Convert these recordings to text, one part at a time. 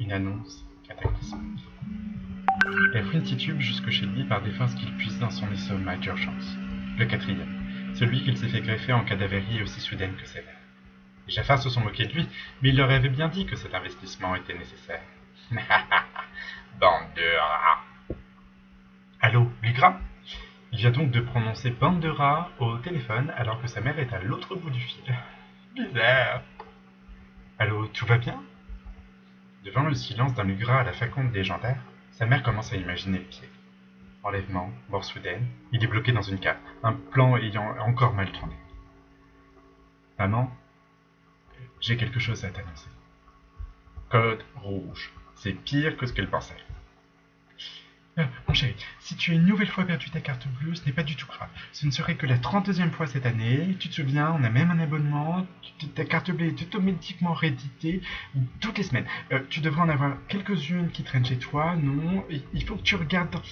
une annonce cataclysmique. Elle fouine titube jusque chez lui par des forces qu'il puise dans son estomac d'urgence. Le quatrième, celui qu'il s'est fait greffer en cadavérie aussi soudaine que sévère. Les Jaffars se sont moqués de lui, mais il leur avait bien dit que cet investissement était nécessaire. Bande de rats. Allô, Lugra? Il vient donc de prononcer bande de rats au téléphone alors que sa mère est à l'autre bout du fil. Bizarre. Allô, tout va bien? Devant le silence d'un Lugra à la faconde légendaire, sa mère commence à imaginer le pire. Enlèvement, mort soudaine, il est bloqué dans une cave, un plan ayant encore mal tourné. Maman, j'ai quelque chose à t'annoncer. Code rouge. C'est pire que ce qu'elle pensait. Mon chéri, si tu as une nouvelle fois perdu ta carte bleue, ce n'est pas du tout grave. Ce ne serait que la 32e fois cette année. Tu te souviens, on a même un abonnement. Ta carte bleue est automatiquement rééditée toutes les semaines. Tu devrais en avoir quelques-unes qui traînent chez toi. Non, il faut que tu regardes dans...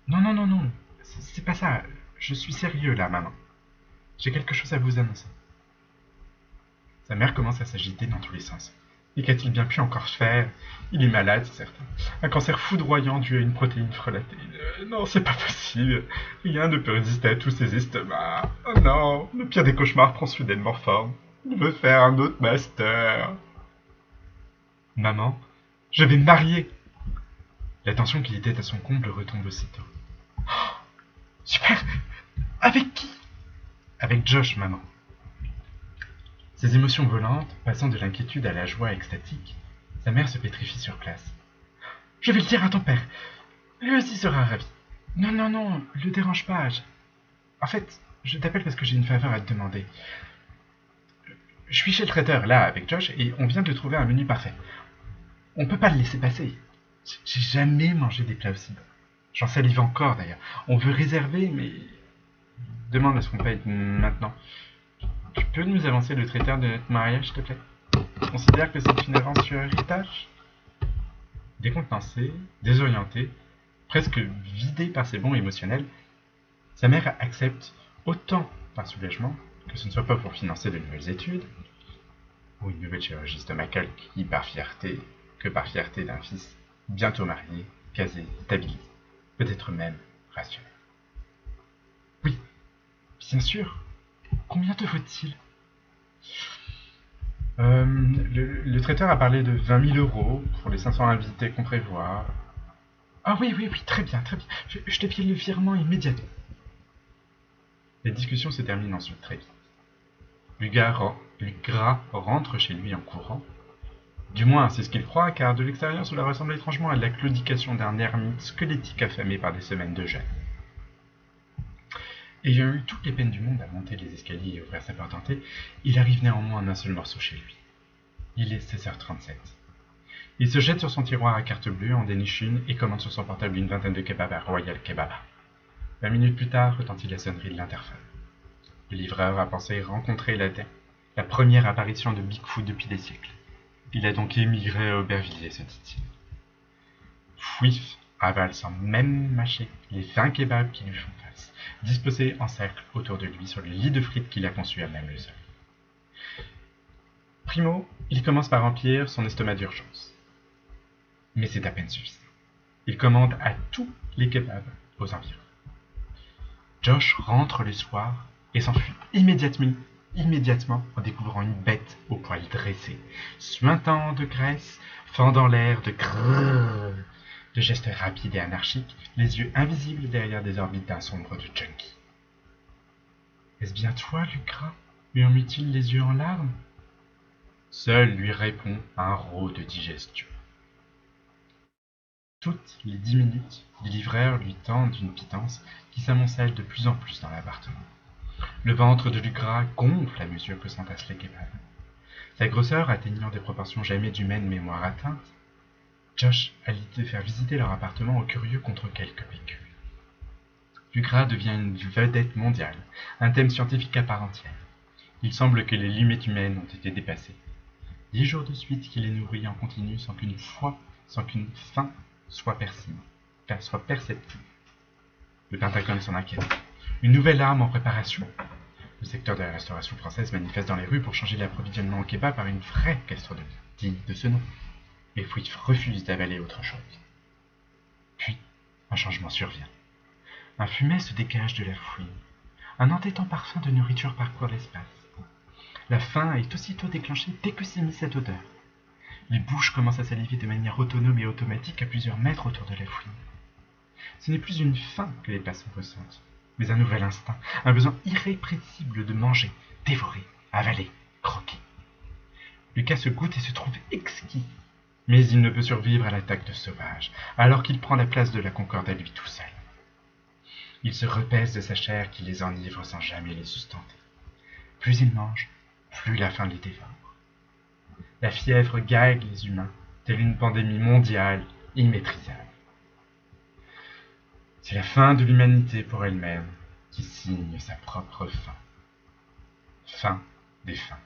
Non. C'est pas ça. Je suis sérieux là, maman. J'ai quelque chose à vous annoncer. Sa mère commence à s'agiter dans tous les sens. Et qu'a-t-il bien pu encore faire? Il est malade, c'est certain. Un cancer foudroyant dû à une protéine frelatée. Non, c'est pas possible. Rien ne peut résister à tous ces estomacs. Oh non, le pire des cauchemars prend soudainement forme. Il veut faire un autre master. Maman, je vais me marier. La tension qui était à son comble retombe aussitôt. Oh, super. Avec qui? Avec Josh, maman. Ses émotions volantes, passant de l'inquiétude à la joie extatique, sa mère se pétrifie sur place. « Je vais le dire à ton père. Lui aussi sera ravi. Non, le dérange pas. En fait, je t'appelle parce que j'ai une faveur à te demander. Je suis chez le traiteur, là, avec Josh, et on vient de trouver un menu parfait. On peut pas le laisser passer. J'ai jamais mangé des plats aussi bons. J'en salive encore, d'ailleurs. On veut réserver, mais... Demande à ce qu'on paye maintenant. Tu peux nous avancer le traiteur de notre mariage, s'il te plaît? Tu considères que c'est une avance sur héritage? » Décontenancée, désorientée, presque vidée par ses bons émotionnels, sa mère accepte autant par soulagement que ce ne soit pas pour financer de nouvelles études ou une nouvelle chirurgie stomacale que par fierté d'un fils bientôt marié, casé, stabilisé, peut-être même rassuré. Oui, bien sûr. Combien te faut-il? Le traiteur a parlé de 20 000 € pour les 500 invités qu'on prévoit. Ah oui, très bien. Je te file le virement immédiatement. La discussion se termine ensuite très vite. Lugra rentre chez lui en courant. Du moins, c'est ce qu'il croit, car de l'extérieur, cela ressemble étrangement à la claudication d'un ermite squelettique affamé par des semaines de jeûne. Ayant eu toutes les peines du monde à monter les escaliers et ouvrir sa porte hantée, il arrive néanmoins en un seul morceau chez lui. Il est 16h37. Il se jette sur son tiroir à carte bleue, en déniche une et commande sur son portable une vingtaine de kebabs à Royal Kebaba. 20 minutes plus tard, retentit la sonnerie de l'interphone. Le livreur a pensé rencontrer la première apparition de Bigfoot depuis des siècles. Il a donc émigré à Aubervilliers, se dit-il. Fouif avale sans même mâcher les 20 kebabs qui lui font face, disposés en cercle autour de lui sur le lit de frites qu'il a conçu à même le sol. Primo, il commence par remplir son estomac d'urgence. Mais c'est à peine suffisant. Il commande à tous les kebabs aux environs. Josh rentre le soir et s'enfuit immédiatement en découvrant une bête au poil dressé, suintant de graisse, fendant l'air de grrrr, de gestes rapides et anarchiques, les yeux invisibles derrière des orbites d'un sombre de junkie. « Est-ce bien toi, Lugra » murmure-t-il les yeux en larmes. Seul lui répond un rot de digestion. Toutes les 10 minutes, les livreurs lui tendent une pitance qui s'amoncelle de plus en plus dans l'appartement. Le ventre de Lugra gonfle à mesure que s'entassent les kebabs. Sa grosseur atteignant des proportions jamais d'humaine mémoire atteinte, Josh a l'idée de faire visiter leur appartement aux curieux contre quelques pécules. Lugra devient une vedette mondiale, un thème scientifique à part entière. Il semble que les limites humaines ont été dépassées. 10 jours de suite qu'il est nourri en continu sans qu'une faim soit perceptible. Le Pentagone s'en inquiète. Une nouvelle arme en préparation. Le secteur de la restauration française manifeste dans les rues pour changer l'approvisionnement au kebab par une vraie gastronomie, digne de ce nom. et Fouille refuse d'avaler autre chose. Puis, un changement survient. Un fumet se dégage de la fouine. Un entêtant parfum de nourriture parcourt l'espace. La faim est aussitôt déclenchée dès que s'émit cette odeur. Les bouches commencent à saliver de manière autonome et automatique à plusieurs mètres autour de la fouine. Ce n'est plus une faim que les passants ressentent, mais un nouvel instinct, un besoin irrépressible de manger, dévorer, avaler, croquer. Lucas se goûte et se trouve exquis, mais il ne peut survivre à l'attaque de sauvages, alors qu'il prend la place de la Concorde à lui tout seul. Il se repèse de sa chair qui les enivre sans jamais les sustenter. Plus il mange, plus la faim les dévore. La fièvre gague les humains, telle une pandémie mondiale immaîtrisable. C'est la fin de l'humanité pour elle-même qui signe sa propre fin. Fin des fins.